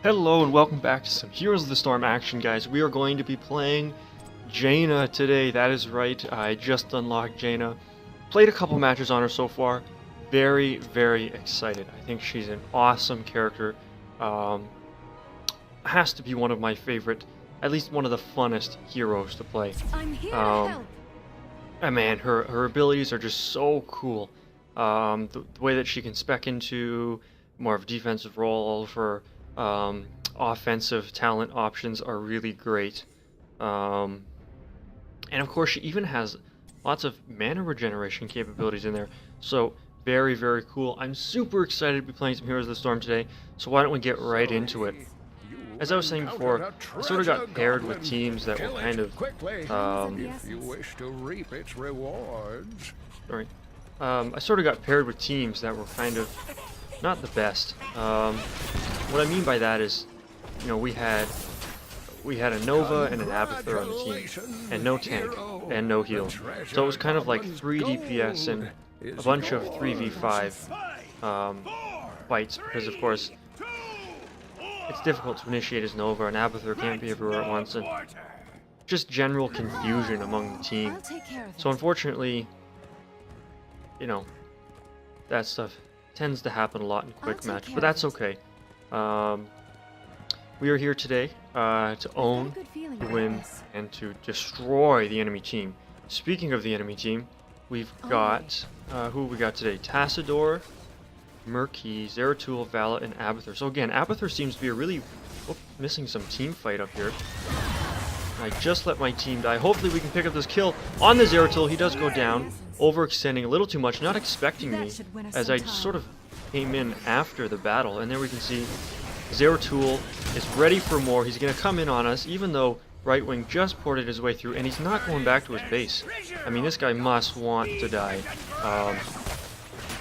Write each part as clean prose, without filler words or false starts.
Hello and welcome back to some Heroes of the Storm action, guys. We are going to be playing Jaina today. That is right, I just unlocked Jaina. Played a couple matches on her so far. Very, very excited. I think she's an awesome character. Has to be one of my favorite, at least one of the funnest heroes to play. I'm here to help. And man, her abilities are just so cool. The way that she can spec into more of a defensive role, all of her offensive talent options are really great. And of course, she even has lots of mana regeneration capabilities in there. So very, very cool. I'm super excited to be playing some Heroes of the Storm today. So why don't we get right into it? As I was saying before, I sort of got paired with teams that were kind of if you wish to reap its rewards. sorry. I sort of got paired with teams that were kind of not the best. What I mean by that is, you know, we had a Nova and an Abathur on the team, and no tank, and no heal. So it was kind of like 3 DPS and a bunch of 3v5 fights, because of course it's difficult to initiate as Nova, and Abathur can't be everywhere at once, and just general confusion among the team. So unfortunately, you know, that stuff tends to happen a lot in quick match, but that's okay. We are here today to own, to win, and to destroy the enemy team. Speaking of the enemy team, we've got who we got today? Tassador, Murky, Zeratul, Vala, and Abathur. So again, Abathur seems to be a really missing some team fight up here. I just let my team die. Hopefully we can pick up this kill on the Zeratul. He does go down, overextending a little too much, not expecting me, as I sort of came in after the battle. And there we can see Zeratul is ready for more. He's going to come in on us, even though Right Wing just ported his way through, and he's not going back to his base. I mean, this guy must want to die.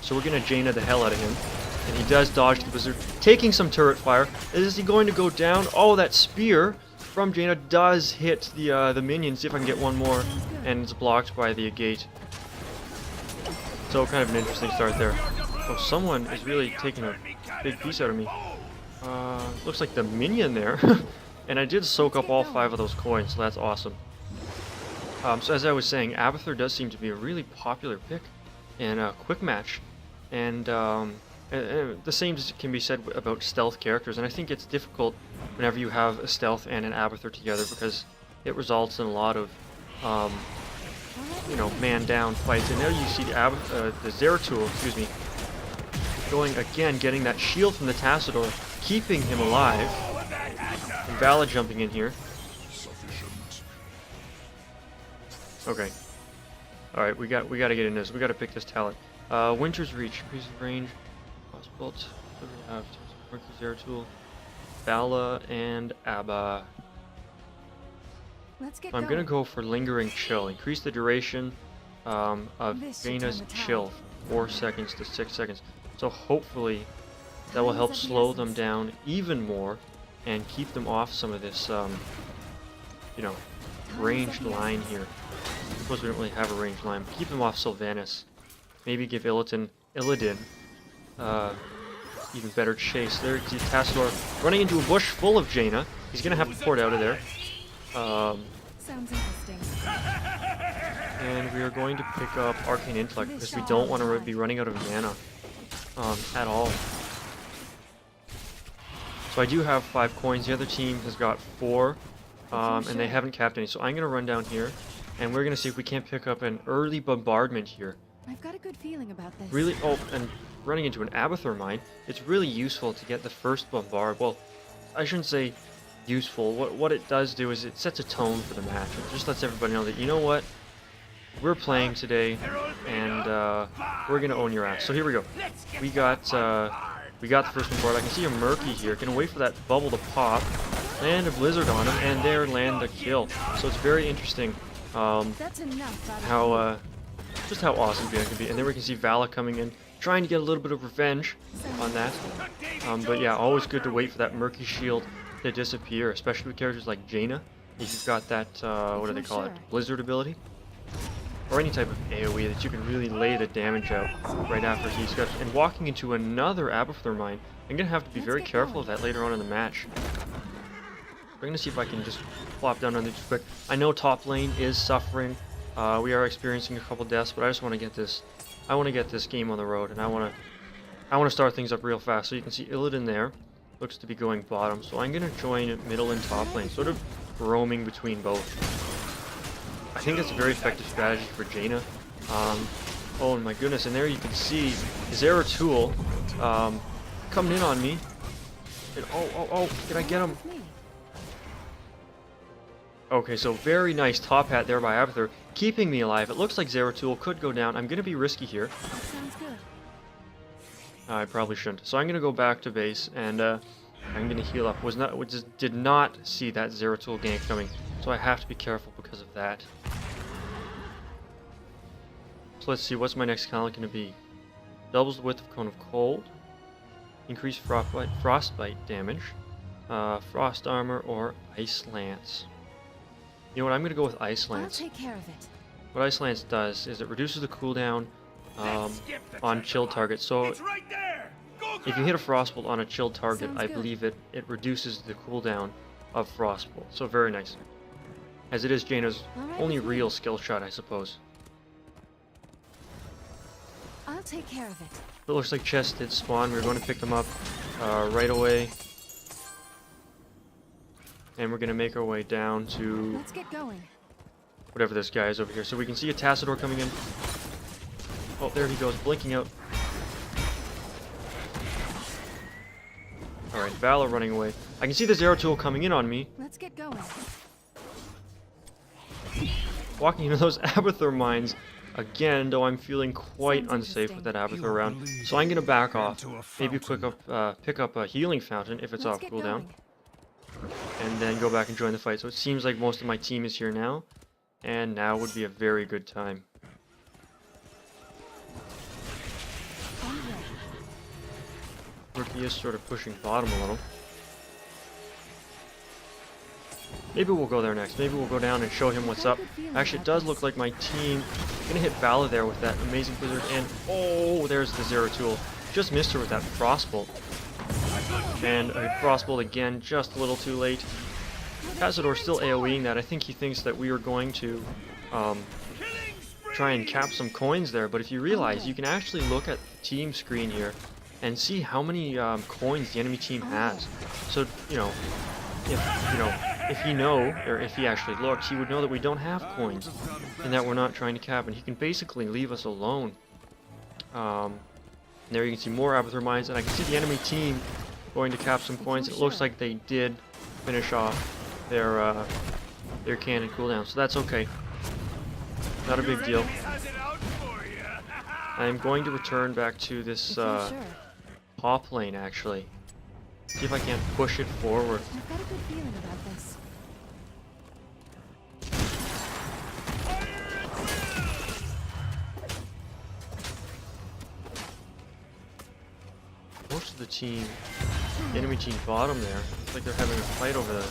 So we're going to Jaina the hell out of him. And he does dodge the Blizzard, taking some turret fire. Is he going to go down? Oh, that spear from Jaina does hit the minions. See if I can get one more. And it's blocked by the gate. So kind of an interesting start there. Oh, someone is really taking a big piece out of me. Looks like the minion there. And I did soak up all 5 of those coins, so that's awesome. So as I was saying, Abathur does seem to be a really popular pick in a quick match. And the same can be said about stealth characters. And I think it's difficult whenever you have a stealth and an Abathur together, because it results in a lot of, you know, man-down fights. And there you see the Zeratul, excuse me, going again, getting that shield from the Tassador, keeping him alive. And Vala jumping in here. Okay. Alright, we got to get in this. We got to pick this talent. Winter's Reach, increases range, crossbolt. What do we have? Murky, Zeratul, Vala, and Abba. I'm gonna go for Lingering Chill. Increase the duration of Jaina's chill from 4 seconds to 6 seconds. So hopefully that will help slow them down even more and keep them off some of this, you know, ranged line here. I suppose we don't really have a ranged line, but keep them off Sylvanas. Maybe give Illidan even better chase. There, see Tassador running into a bush full of Jaina. He's gonna have to port out of there. Sounds interesting. And we are going to pick up Arcane Intellect because we don't want to be running out of mana at all. So I do have 5 coins. The other team has got 4, and they haven't capped any. So I'm gonna run down here, and we're gonna see if we can't pick up an early bombardment here. I've got a good feeling about this. Really, oh, and running into an Abathur mine, it's really useful to get the first bombard. Well, I shouldn't say useful. What it does do is it sets a tone for the match. It just lets everybody know that, you know what, we're playing today, and we're gonna own your ass. So here we go. We got the first bombard. I can see a Murky here. Gonna wait for that bubble to pop, land a Blizzard on him, and there land the kill. So it's very interesting how just how awesome Jaina can be. And then we can see Vala coming in, trying to get a little bit of revenge on that. But yeah, always good to wait for that Murky shield to disappear, especially with characters like Jaina. If you've got that, what do they call it, Blizzard ability? Or any type of AoE that you can really lay the damage out right after he steps. And walking into another Abathur mine, I'm gonna have to be very careful of that later on in the match. We're gonna see if I can just plop down on these quick. I know top lane is suffering. We are experiencing a couple deaths, but I just want to get this. I want to get this game on the road, and I want to start things up real fast. So you can see Illidan there, looks to be going bottom. So I'm gonna join middle and top lane, sort of roaming between both. I think that's a very effective strategy for Jaina. Oh my goodness! And there you can see Zeratul coming in on me. And oh! Did I get him? Okay, so very nice top hat there by Abathur, keeping me alive. It looks like Zeratul could go down. I'm going to be risky here. Sounds good. I probably shouldn't. So I'm going to go back to base, and I'm going to heal up. Did not see that Zeratul gank coming, so I have to be careful because of that. So let's see, what's my next talent going to be? Doubles the width of Cone of Cold, increase frostbite damage, frost armor, or ice lance. You know what, I'm going to go with Ice Lance. I'll take care of it. What Ice Lance does is it reduces the cooldown on chilled targets. So if you hit a Frostbolt on a chilled target, I believe it reduces the cooldown of Frostbolt. So very nice. As it is Jaina's only real skill shot, I suppose. I'll take care of it. It looks like chests did spawn. We're going to pick them up right away. And we're going to make our way down to Let's get going. whatever this guy is over here. So we can see a Tassador coming in. Oh, there he goes, blinking out. Alright, Vala running away. I can see the Zeratul coming in on me. Let's get going. Walking into those Abathur mines again, though I'm feeling quite unsafe with that Abathur around. So I'm going to back off. Maybe pick up a healing fountain if it's off cooldown. And then go back and join the fight. So it seems like most of my team is here now. And now would be a very good time. Rookie is sort of pushing bottom a little. Maybe we'll go there next. Maybe we'll go down and show him what's up. Actually, it does look like my team is going to hit Vala there with that amazing blizzard. And oh, there's the Zeratul. Just missed her with that Frostbolt. And a Frostbolt again, just a little too late. Tassador still AoEing that. I think he thinks that we are going to try and cap some coins there. But if you realize, you can actually look at the team screen here and see how many coins the enemy team has. So, if he or if he actually looked, he would know that we don't have coins and that we're not trying to cap, and he can basically leave us alone. There you can see more Abathur mines, and I can see the enemy team going to cap some coins. It looks like they did finish off their cannon cooldown, so that's okay. Not a big deal. I'm going to return back to this top lane, actually. See if I can't push it forward. I've got a good feeling about this. Most of the team, the enemy team bottom there, looks like they're having a fight over the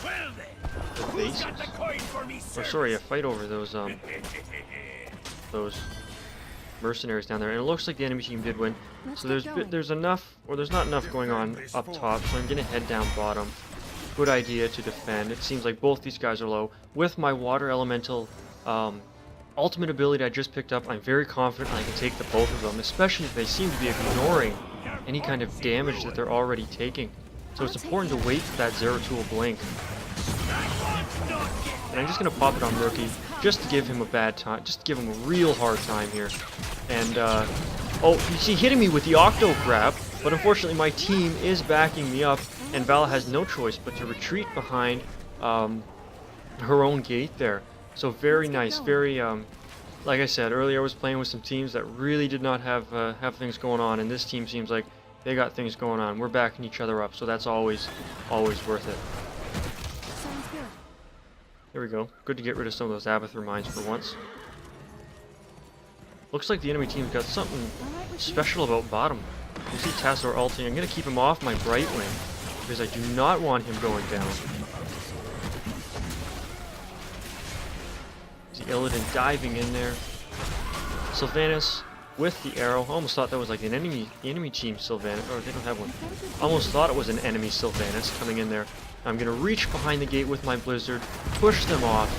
bases. Or sorry, a fight over those mercenaries down there. And it looks like the enemy team did win. So there's enough, or there's not enough going on up top. So I'm gonna head down bottom. Good idea to defend. It seems like both these guys are low. With my water elemental ultimate ability I just picked up, I'm very confident I can take the both of them, especially if they seem to be ignoring any kind of damage that they're already taking. So it's important to wait for that Zeratul blink. And I'm just going to pop it on Rookie, just to give him a bad time, just to give him a real hard time here. And, oh, you see, hitting me with the Octo Grab, but unfortunately my team is backing me up, and Vala has no choice but to retreat behind her own gate there. So very nice, very, like I said earlier, I was playing with some teams that really did not have things going on, and this team seems like they got things going on. We're backing each other up, so that's always worth it. Sounds good. There we go. Good to get rid of some of those Abathur mines for once. Looks like the enemy team's got something special about bottom. You see Tassador ulting. I'm going to keep him off my right wing, because I do not want him going down. See Illidan diving in there. Sylvanas with the arrow. Almost thought that was like the enemy team Sylvanas, or they don't have one. Almost thought it was an enemy Sylvanas coming in there. I'm gonna reach behind the gate with my blizzard, push them off.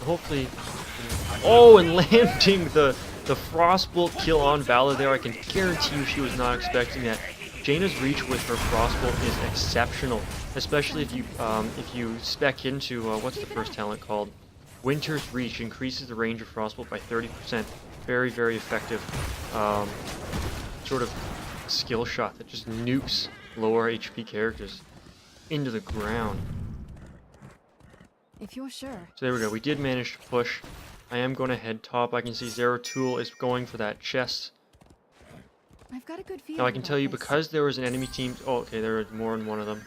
Hopefully, oh, and landing the frostbolt kill on Vala there. I can guarantee you she was not expecting that. Jaina's reach with her frostbolt is exceptional, especially if you spec into what's the first talent called? Winter's Reach. Increases the range of frostbolt by 30%. Very, very effective sort of skill shot that just nukes lower HP characters into the ground. If you're sure. So there we go. We did manage to push. I am going to head top. I can see Zeratul is going for that chest. I've got a good feeling. Now I can tell you, because there was an enemy team. Oh, okay, there was more than one of them.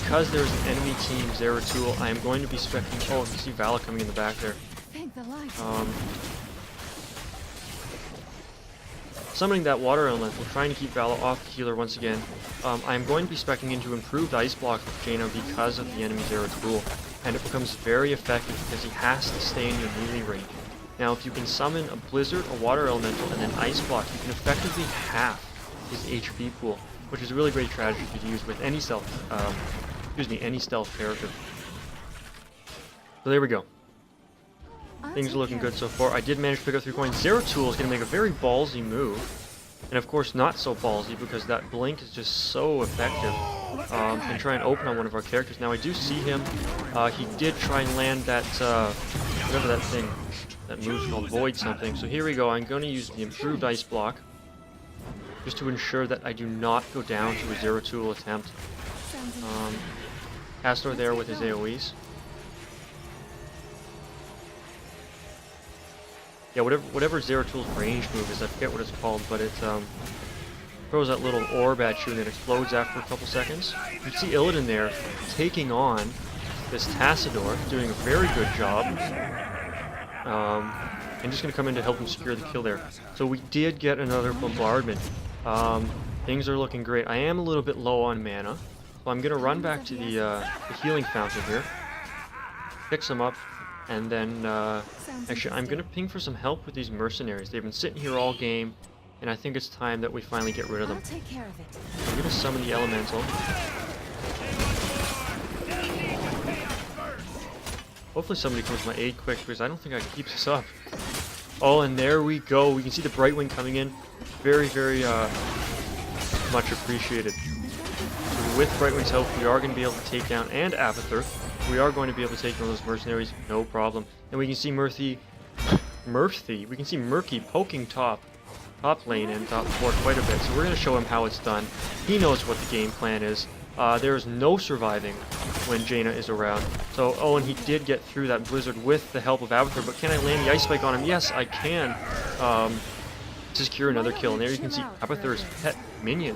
Because there's an enemy team Zeratul, I am going to be specking. Oh, you see Vala coming in the back there. Thank the light. Summoning that water elemental, trying to keep Vala off the healer once again. I am going to be specking into improved ice block with Jaina because of the enemy Zeratul, and it becomes very effective because he has to stay in your melee range. Now, if you can summon a blizzard, a water elemental, and then ice block, you can effectively half his HP pool, which is a really great strategy to use with any stealth character. So there we go. Things are looking good so far. I did manage to pick up 3 coins. Zeratul is going to make a very ballsy move. And of course not so ballsy because that blink is just so effective. And try and open on one of our characters. Now I do see him. He did try and land that, whatever that thing, that move's called, Void something. So here we go. I'm going to use the improved ice block just to ensure that I do not go down to a Zeratul attempt. Castor there with his AoEs. Yeah, whatever Zeratul's range move is, I forget what it's called, but it throws that little orb at you and it explodes after a couple seconds. You see Illidan there taking on this Tassador, doing a very good job. And just going to come in to help him secure the kill there. So we did get another bombardment. Things are looking great. I am a little bit low on mana, so I'm going to run back to the healing fountain here, pick some up, and then actually I'm going to ping for some help with these mercenaries. They've been sitting here all game, and I think it's time that we finally get rid of them. I'll take care of it. I'm going to summon the elemental. Hopefully somebody comes to my aid quick, because I don't think I can keep this up. Oh, and there we go. We can see the Brightwing coming in. Very, very much appreciated. So with Brightwing's help, we are going to be able to take down, and Abathur, we are going to be able to take down those mercenaries, no problem. And we can see we can see Murky poking top lane and top board quite a bit. So we're going to show him how it's done. He knows what the game plan is. There is no surviving when Jaina is around. So, oh, and he did get through that blizzard with the help of Abathur, but can I land the ice spike on him? Yes, I can. To secure another kill. And there you can see Abathur's pet minion,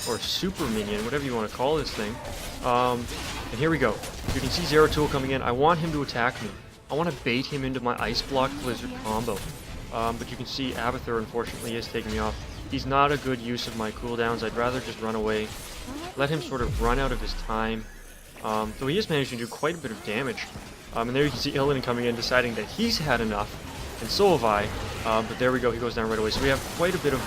or super minion, whatever you want to call this thing. And here we go. You can see Zeratul coming in. I want him to attack me. I want to bait him into my ice block blizzard combo. But you can see Abathur, unfortunately, is taking me off. He's not a good use of my cooldowns. I'd rather just run away. Let him sort of run out of his time. Though he is managing to do quite a bit of damage. And there you can see Illidan coming in, deciding that he's had enough. And so have I. But there we go, he goes down right away. So we have quite a bit of,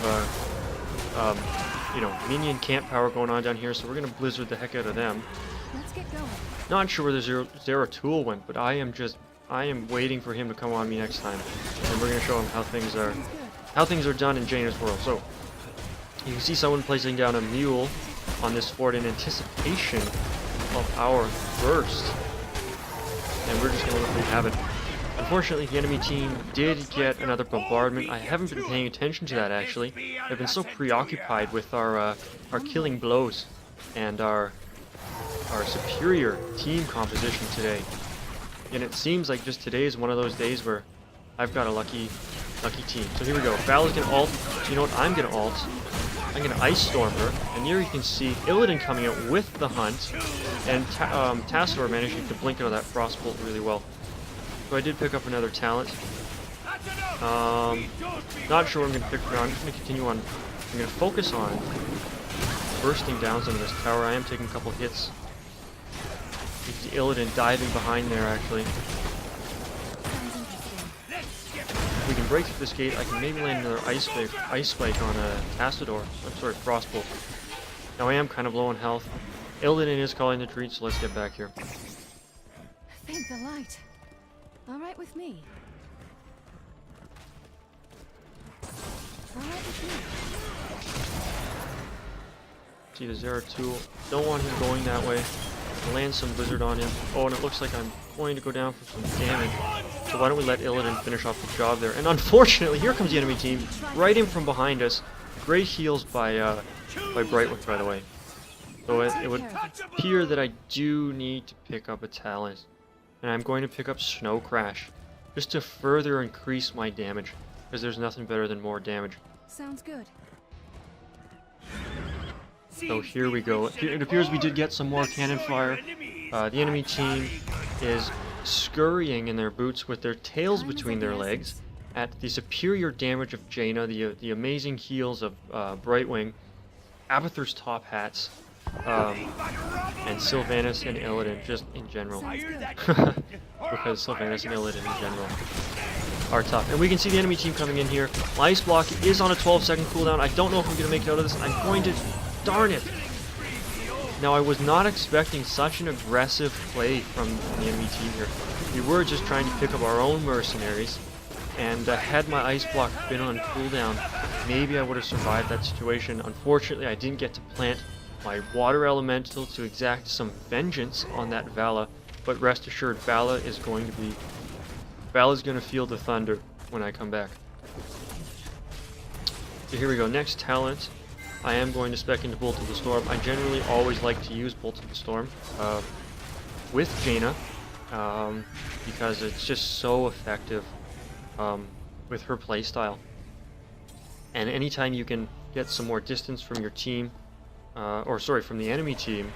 minion camp power going on down here. So we're going to blizzard the heck out of them. Let's get going. Not sure where the Zeratul went, but I am waiting for him to come on me next time. And we're going to show him how things are done in Jaina's world. So, you can see someone placing down a mule on this fort in anticipation of our burst. And we're just going to let them have it. Unfortunately, the enemy team did get another bombardment. I haven't been paying attention to that, actually. I've been so preoccupied with our killing blows and our superior team composition today. And it seems like just today is one of those days where I've got a lucky team. So here we go. Vala's gonna ult. So you know what? I'm gonna ult. I'm gonna Ice Storm her. And here you can see Illidan coming out with the hunt. And Tassador managing to blink out of that Frostbolt really well. So I did pick up another talent. Not sure what I'm gonna pick for now. I'm just gonna continue on. I'm gonna focus on bursting down some of this tower. I am taking a couple hits. You can see Illidan diving behind there, actually. We we can break through this gate, I can maybe land another ice spike on a Tassador. I'm sorry, Frostbolt. Now I am kind of low on health. Illidan is calling the treat, so let's get back here. Thank the light. All right with me. All right with me. See the Zeratul. Don't want him going that way. I'll land some Blizzard on him. Oh, and it looks like I'm going to go down for some damage. So why don't we let Illidan finish off the job there? And unfortunately, here comes the enemy team, right in from behind us. Great heals by Brightwing, by the way. So it would appear that I do need to pick up a Talon. And I'm going to pick up Snow Crash, just to further increase my damage, because there's nothing better than more damage. Sounds good. So here we go. It appears we did get some more cannon fire. The enemy team is scurrying in their boots with their tails between their legs at the superior damage of Jaina, the amazing heals of Brightwing, Abathur's top hats, and Sylvanas and Illidan, just in general. Because Sylvanas and Illidan in general are tough. And we can see the enemy team coming in here. My Ice Block is on a 12-second cooldown. I don't know if I'm going to make it out of this. I'm going to... Darn it! Now, I was not expecting such an aggressive play from the enemy team here. We were just trying to pick up our own mercenaries, and had my Ice Block been on cooldown, maybe I would have survived that situation. Unfortunately, I didn't get to plant my Water Elemental to exact some vengeance on that Vala, but rest assured, Vala is going to feel the thunder when I come back. So here we go, next talent. I am going to spec into Bolt of the Storm. I generally always like to use Bolt of the Storm with Jaina because it's just so effective with her playstyle. And anytime you can get some more distance from your team, from the enemy team,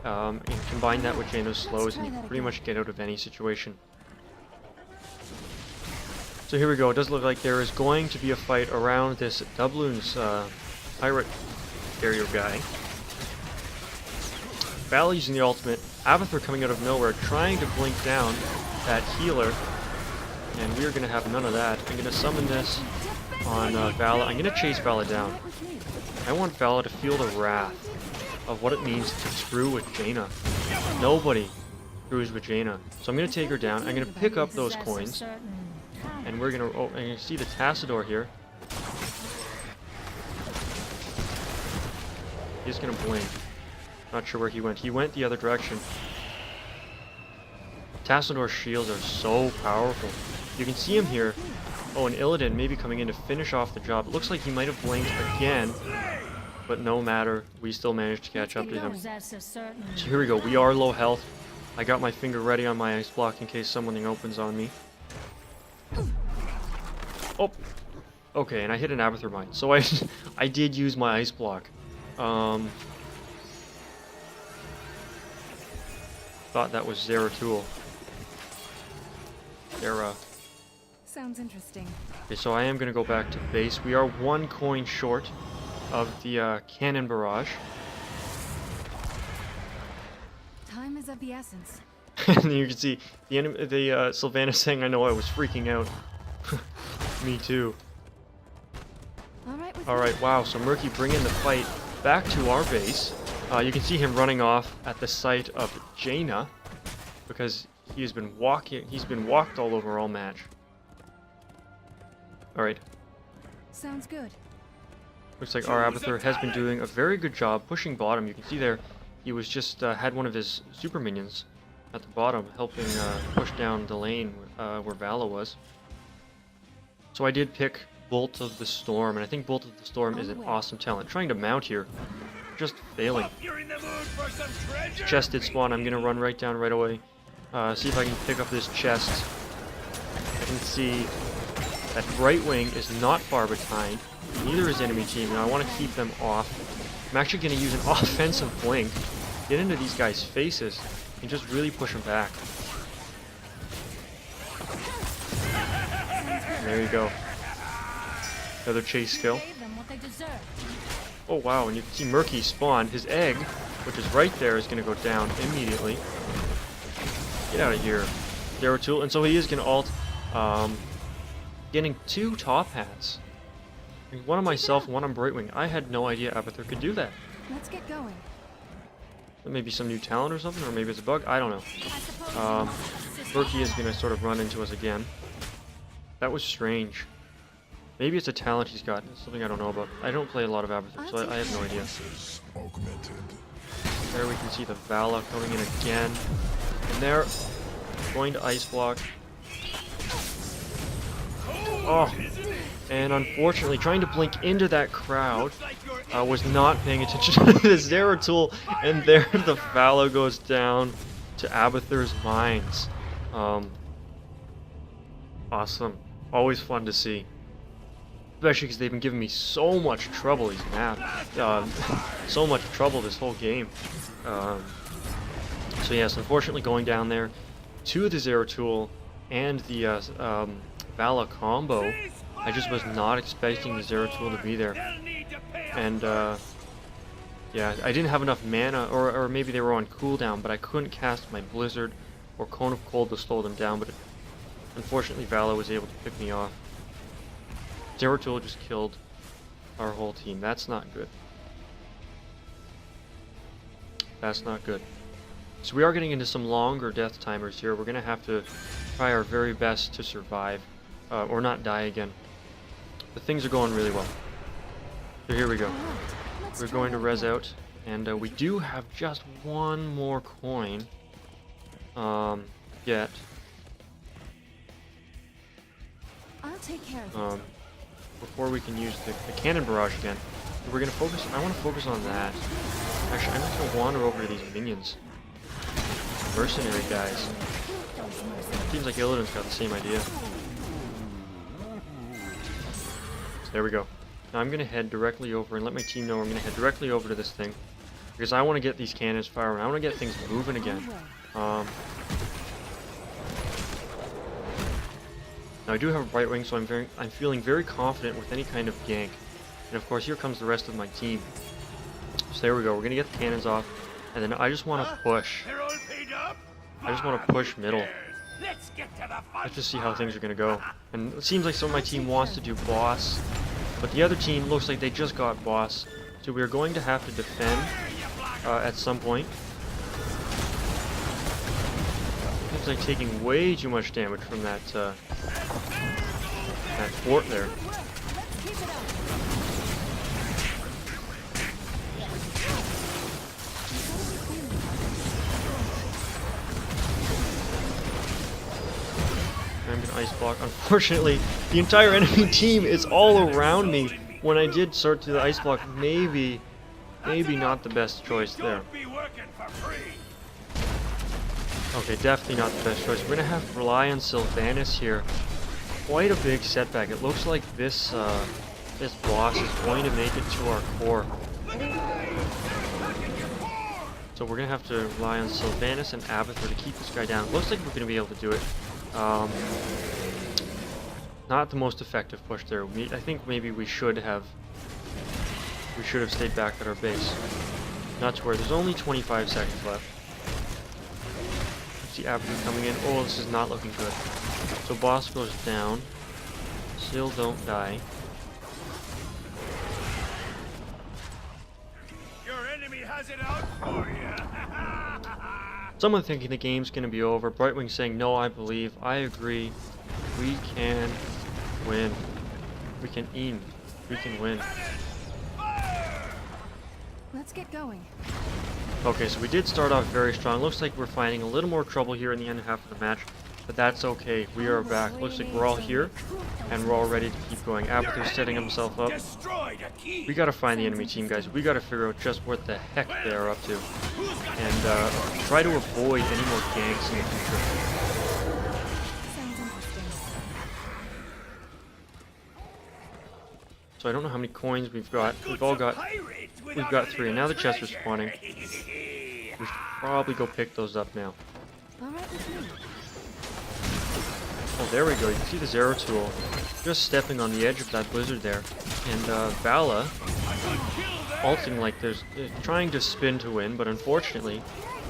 and combine that with Jaina's slows, and you can pretty much get out of any situation. So here we go. It does look like there is going to be a fight around this Doubloon's pirate carrier guy. Vala using the ultimate, Abathur coming out of nowhere, trying to blink down that healer, and we're going to have none of that. I'm going to summon this on Vala. I'm going to chase Vala down. I want Vala to feel the wrath of what it means to screw with Jaina. Nobody screws with Jaina. So I'm going to take her down. I'm going to pick up those coins, and we're going to... Oh, and you see the Tassador here. He's gonna blink. Not sure where he went. He went the other direction. Tassador's shields are so powerful. You can see him here. Oh, and Illidan maybe coming in to finish off the job. It looks like he might have blinked again, but no matter. We still managed to catch up to him. So here we go. We are low health. I got my finger ready on my Ice Block in case something opens on me. Oh! Okay, and I hit an Abathur Mine. So I did use my Ice Block. Thought that was Zeratul. Sounds interesting. Okay, so I am going to go back to base. We are 1 coin short of the cannon barrage. Time is of the essence. And you can see the Sylvanas saying, "I know I was freaking out." Me too. All right, wow. So Murky bringing the fight back to our base. You can see him running off at the sight of Jaina because he's been walked all over all match. All right. Sounds good. Looks like our Abathur has been doing a very good job pushing bottom. You can see there, he was just had one of his super minions at the bottom helping push down the lane where Vala was. So I did pick Bolt of the Storm, and I think Bolt of the Storm is an awesome talent. Trying to mount here, just failing. Chest did spawn. I'm gonna run right down right away. See if I can pick up this chest. I can see that Brightwing is not far behind. Neither is enemy team, and I want to keep them off. I'm actually gonna use an offensive blink, get into these guys' faces, and just really push them back. There you go. Another chase kill. Oh wow, and you can see Murky spawn. His egg, which is right there, is going to go down immediately. Get out of here, Zeratul. And so he is going to ult getting 2 top hats. I mean, one on myself, one on Brightwing. I had no idea Abathur could do that. Let's get going. Maybe some new talent or something, or maybe it's a bug. I don't know. Berkey is going to sort of run into us again. That was strange. Maybe it's a talent he's got. It's something I don't know about. I don't play a lot of Abathur, so I have no idea. There we can see the Vala coming in again. And they're going to ice block. Oh, and unfortunately, trying to blink into that crowd, was not paying attention to the Zeratul, and there the Vala goes down to Abathur's mines. Awesome. Always fun to see. Especially because they've been giving me so much trouble, these maps. So much trouble this whole game. So yes, unfortunately going down there to the Zeratul and the Vala combo, I just was not expecting the Zeratul to be there. And yeah, I didn't have enough mana, or maybe they were on cooldown, but I couldn't cast my Blizzard or Cone of Cold to slow them down, but unfortunately Vala was able to pick me off. Zeratul just killed our whole team. That's not good. That's not good. So we are getting into some longer death timers here. We're going to have to try our very best to survive, or not die again. But things are going really well. So here we go. We're going to res out, and we do have just one more coin yet. I'll take care of it. Before we can use the cannon barrage again. We're gonna focus. I want to focus on that. Actually, I'm just gonna wander over to these minions, mercenary guys. Seems like Illidan's got the same idea. So there we go. Now I'm gonna head directly over and let my team know I'm gonna head directly over to this thing because I want to get these cannons firing. I want to get things moving again. Now I do have a Brightwing, so I'm feeling very confident with any kind of gank. And of course, here comes the rest of my team. So there we go. We're gonna get the cannons off, and then I just want to push. I just want to push middle. Let's just see how things are gonna go. And it seems like some of my team wants to do boss, but the other team looks like they just got boss. So we are going to have to defend at some point. Seems like taking way too much damage from that fort there. I'm gonna ice block. Unfortunately, the entire enemy team is all around me. When I did start to the ice block, maybe not the best choice there. Okay, definitely not the best choice. We're gonna have to rely on Sylvanas here. Quite a big setback. It looks like this this boss is going to make it to our core. So we're gonna have to rely on Sylvanas and Abathur to keep this guy down. It looks like we're gonna be able to do it. Not the most effective push there. I think maybe we should have stayed back at our base. Not to where there's only 25 seconds left. See Abathur coming in. Oh, this is not looking good. So boss goes down. Still don't die. Your enemy has it out for you. Someone thinking the game's gonna be over. Brightwing saying, no, I believe. I agree. We can win. We can win. Let's get going. Okay, so we did start off very strong. Looks like we're finding a little more trouble here in the end half of the match, but that's okay. We are back. Looks like we're all here, and we're all ready to keep going. Abathur's setting himself up. We gotta find the enemy team, guys. We gotta figure out just what the heck they are up to, and try to avoid any more ganks in the future. Sounds interesting. So I don't know how many coins we've got. We've got 3, and now the chests are spawning. We should probably go pick those up now. All right with me. Oh, there we go. You can see the Zeratul just stepping on the edge of that blizzard there. And Vala ulting like there's trying to spin to win, but unfortunately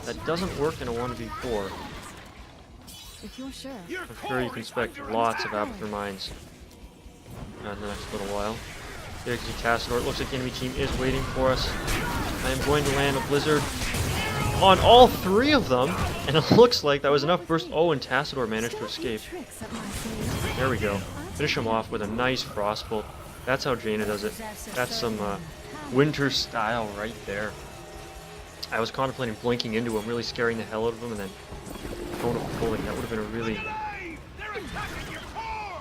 that doesn't work in a 1v4. If you're sure. I'm sure you can expect lots of Abathur mines. in the next little while. There you can see Tassador. It looks like the enemy team is waiting for us. I am going to land a Blizzard on all three of them, and it looks like that was enough burst. Oh, and Tassador managed to escape. There we go. Finish him off with a nice Frostbolt. That's how Jaina does it. That's some winter style right there. I was contemplating blinking into him, really scaring the hell out of him, and then going up pulling. That would have been a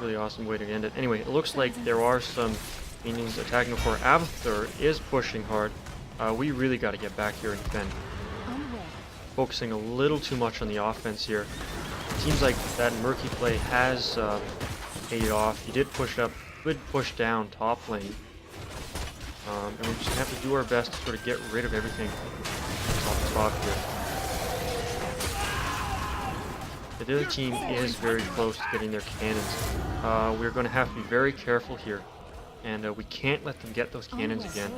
really awesome way to end it. Anyway, it looks like there are some minions attacking before. Avathur is pushing hard. We really got to get back here and defend. Focusing a little too much on the offense here. It seems like that murky play has paid off. He did push up, good push down top lane. And we just have to do our best to sort of get rid of everything off the top here. The other team is very close to getting their cannons. We're going to have to be very careful here. And we can't let them get those cannons again.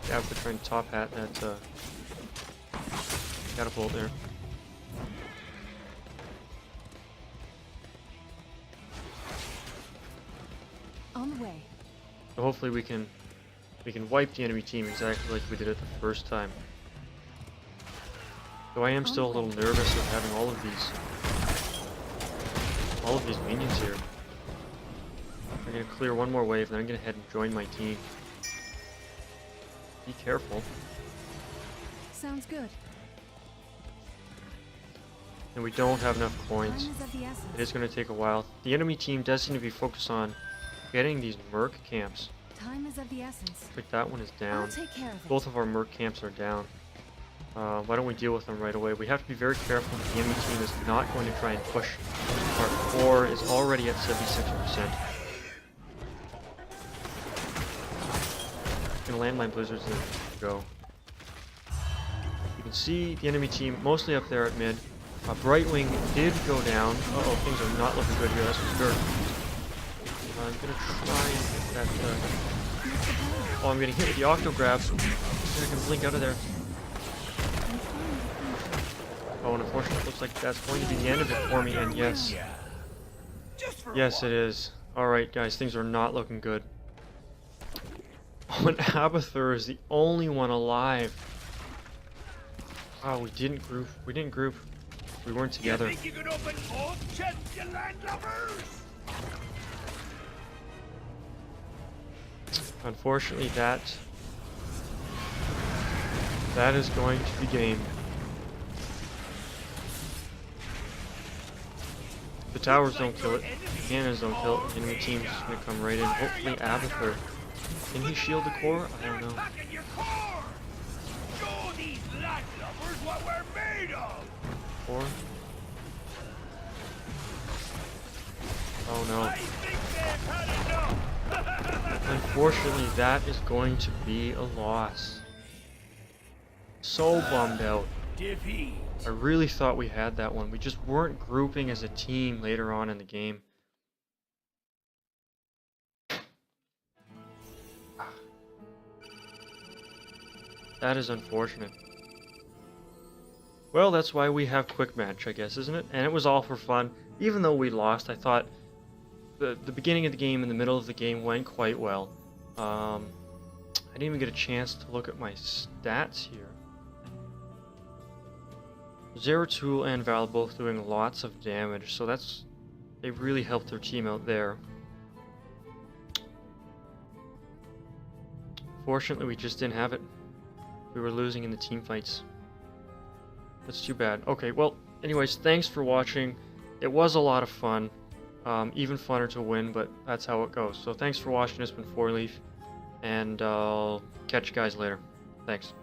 Yeah, we're trying to top hat that catapult there. On the way. So hopefully we can wipe the enemy team exactly like we did it the first time. Though I am still a little nervous of having all of these minions here. I'm gonna clear one more wave, then I'm gonna head and join my team. Be careful. Sounds good. And we don't have enough coins. It is going to take a while. The enemy team does seem to be focused on getting these merc camps. Time is of the essence. Like that one is down. I'll take care of it. Both of our merc camps are down. Why don't we deal with them right away? We have to be very careful that the enemy team is not going to try and push. Our core is already at 76%. I'm gonna land my blizzards and go. You can see the enemy team mostly up there at mid. Brightwing did go down. Uh-oh, things are not looking good here, that's for sure. I'm gonna try and get that, oh, I'm getting hit with the Octo Grab. I can blink out of there. Oh, and unfortunately, it looks like that's going to be the end of it for me, and yes. Yes, it is. Alright, guys, things are not looking good. Oh, and Avathur is the only one alive. Oh, we didn't group. We weren't together. You think you could open both chests, you landlubbers? Unfortunately, that is going to be game. The towers don't kill it. The cannons don't kill it. The enemy team's just gonna come right in. Hopefully, Avathur. Can he shield the core? I don't know. Show these landlubbers what we're made of. Core? Oh no. I think they've had enough. Unfortunately, that is going to be a loss. So bummed out. Defeat. I really thought we had that one. We just weren't grouping as a team later on in the game. That is unfortunate. Well, that's why we have quick match, I guess, isn't it? And it was all for fun. Even though we lost, I thought the beginning of the game and the middle of the game went quite well. I didn't even get a chance to look at my stats here. Zeratul and Val both doing lots of damage, so they really helped their team out there. Fortunately, we just didn't have it. We were losing in the team fights. That's too bad. Okay, well, anyways, thanks for watching. It was a lot of fun. Even funner to win, but that's how it goes. So thanks for watching. It's been 4Leaf, and I'll catch you guys later. Thanks.